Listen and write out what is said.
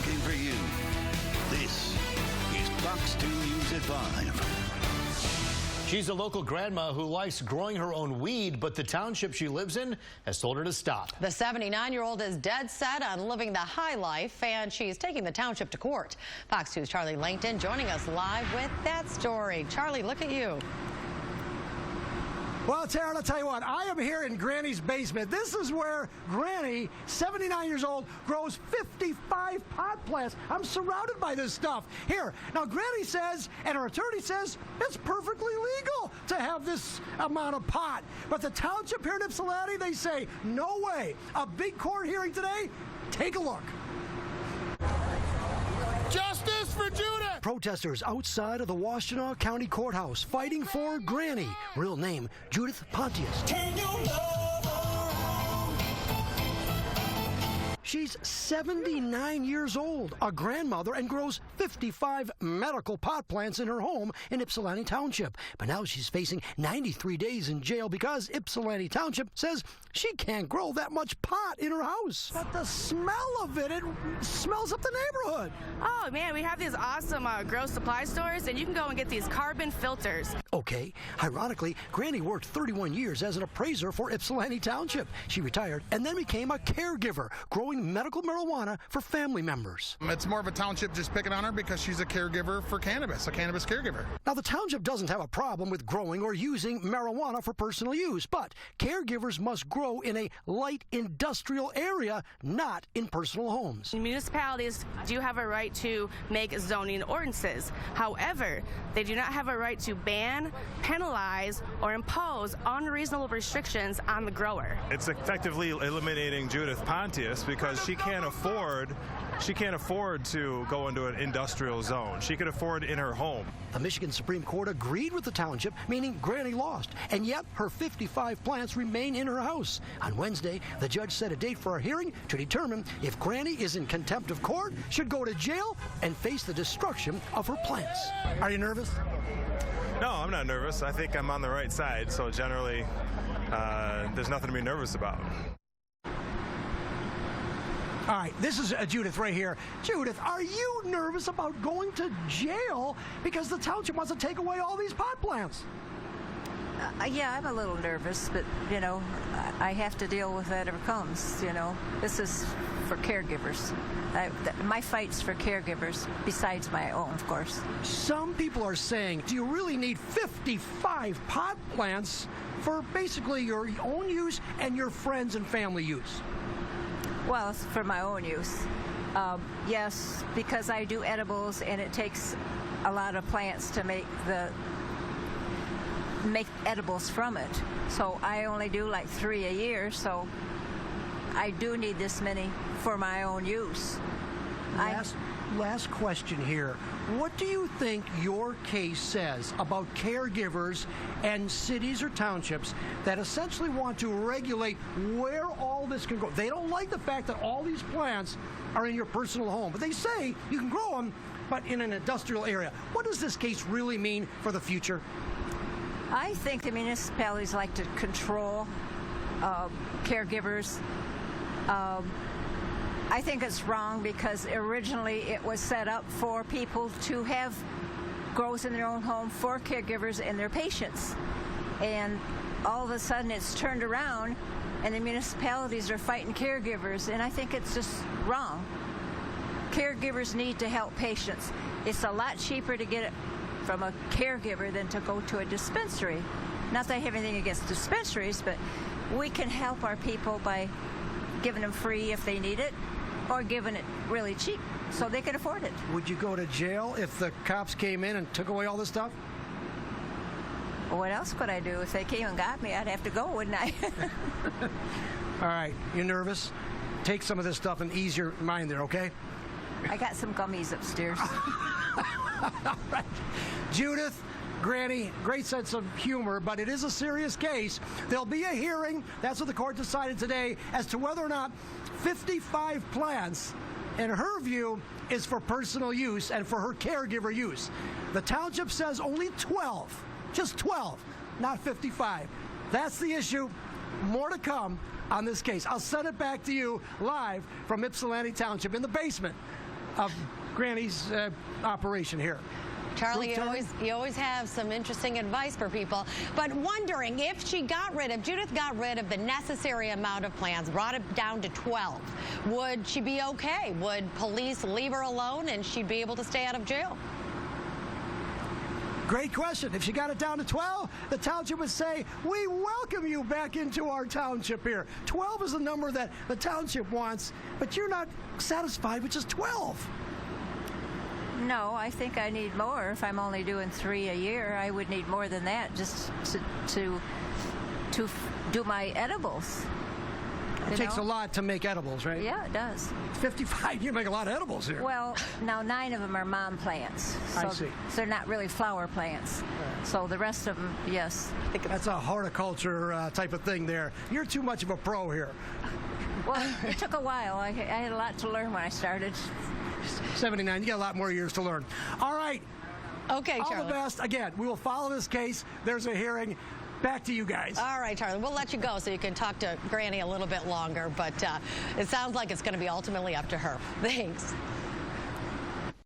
working for you. This is Fox 2 News at 5. She's a local grandma who likes growing her own weed, but the township she lives in has told her to stop. The 79-year-old is dead set on living the high life, and she's taking the township to court. Fox 2's Charlie Langton joining us live with that story. Charlie, look at you. Well, Taryn, I'll tell you what, I am here in Granny's basement. This is where Granny, 79 years old, grows 55 pot plants. I'm surrounded by this stuff. Here, now Granny says, and her attorney says, it's perfectly legal to have this amount of pot. But the township here in Ypsilanti, they say, no way. A big court hearing today? Take a look. Justice for Judith! Protesters outside of the Washtenaw County Courthouse fighting for Granny, real name Judith Pontius. Turn your love around. She's 79 years old, a grandmother, and grows 55 medical pot plants in her home in Ypsilanti Township. But now she's facing 93 days in jail because Ypsilanti Township says she can't grow that much pot in her house. But the smell of it smells up the neighborhood. Oh man, we have these awesome grow supply stores, and you can go and get these carbon filters. Okay, ironically, Granny worked 31 years as an appraiser for Ypsilanti Township. She retired and then became a caregiver, growing medical marijuana for family members. It's more of a township just picking on her because she's a caregiver for cannabis, a cannabis caregiver. Now, the township doesn't have a problem with growing or using marijuana for personal use, but caregivers must grow in a light industrial area, not in personal homes. Municipalities do have a right to make zoning ordinances. However, they do not have a right to ban, penalize, or impose unreasonable restrictions on the grower. It's effectively eliminating Judith Pontius because she can't afford to go into an industrial zone. She could afford in her home. The Michigan Supreme Court agreed with the township, meaning Granny lost, and yet her 55 plants remain in her house. On Wednesday, the judge set a date for a hearing to determine if Granny is in contempt of court, should go to jail, and face the destruction of her plants. Are you nervous? No, I'm not nervous. I think I'm on the right side, so generally there's nothing to be nervous about. All right, this is Judith right here. Judith, are you nervous about going to jail because the township wants to take away all these pot plants? Yeah, I'm a little nervous, but, you know, I have to deal with whatever comes, you know. This is for caregivers. My fight's for caregivers, besides my own, of course. Some people are saying, do you really need 55 pot plants for basically your own use and your friends and family use? Well, it's for my own use. Yes, because I do edibles, and it takes a lot of plants to make edibles from it. So I only do like 3 a year, so I do need this many for my own use. Last question here. What do you think your case says about caregivers and cities or townships that essentially want to regulate where all this can go? They don't like the fact that all these plants are in your personal home, but they say you can grow them, but in an industrial area. What does this case really mean for the future? I think the municipalities like to control caregivers. I think it's wrong because originally it was set up for people to have grows in their own home for caregivers and their patients. And all of a sudden it's turned around and the municipalities are fighting caregivers, and I think it's just wrong. Caregivers need to help patients. It's a lot cheaper to get it from a caregiver than to go to a dispensary. Not that I have anything against dispensaries, but we can help our people by giving them free if they need it, or giving it really cheap so they can afford it. Would you go to jail if the cops came in and took away all this stuff? Well, what else could I do? If they came and got me, I'd have to go, wouldn't I? All right, you nervous? Take some of this stuff and ease your mind there, okay? I got some gummies upstairs. All right. Judith, Granny, great sense of humor, but it is a serious case. There'll be a hearing, that's what the court decided today, as to whether or not 55 plants, in her view, is for personal use and for her caregiver use. The township says only 12, just 12, not 55. That's the issue. More to come on this case. I'll send it back to you live from Ypsilanti Township in the basement of Granny's operation here. Charlie, you always have some interesting advice for people, but wondering if Judith got rid of the necessary amount of plants, brought it down to 12, would she be okay? Would police leave her alone and she'd be able to stay out of jail? Great question. If she got it down to 12, the township would say, we welcome you back into our township here. 12 is the number that the township wants, but you're not satisfied with just 12. No, I think I need more. If I'm only doing 3 a year, I would need more than that just to do my edibles. It takes a lot to make edibles, right? Yeah, it does. 55, you make a lot of edibles here. Well, now 9 of them are mom plants. So I see. they're not really flower plants. So the rest of them, yes. That's a horticulture type of thing there. You're too much of a pro here. Well, it took a while. I had a lot to learn when I started. 79, you got a lot more years to learn. All right. Okay, Charlie. All the best. Again, we will follow this case. There's a hearing. Back to you guys. All right, Charlie. We'll let you go so you can talk to Granny a little bit longer, but it sounds like it's going to be ultimately up to her. Thanks.